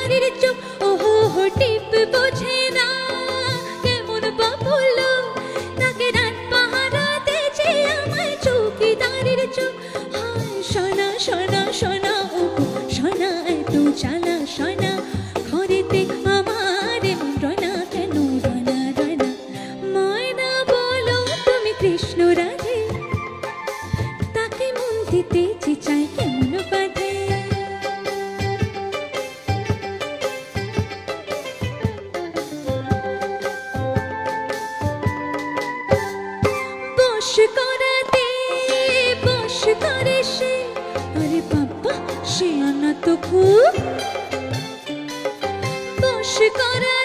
চৌকিদারের চোখ ওহো হো টিপ বোঝে না কেমন বাবুলো তাকে রাত পাহারা দেছে আমায় চৌকিদারের চোখ হায় সোনা সোনা সোনা ওগো সোনা এত জ্বালা সোনা ঘরেতে আমার এমন রনা কেন রনা রনা ময়না বলো তুমি কৃষ্ণ রাধে তাকে মন দিতে যে চাই কেমন বাধে বশ করাতে বশ করে সে আরে বাবা সে আনা তো খুব বশ করা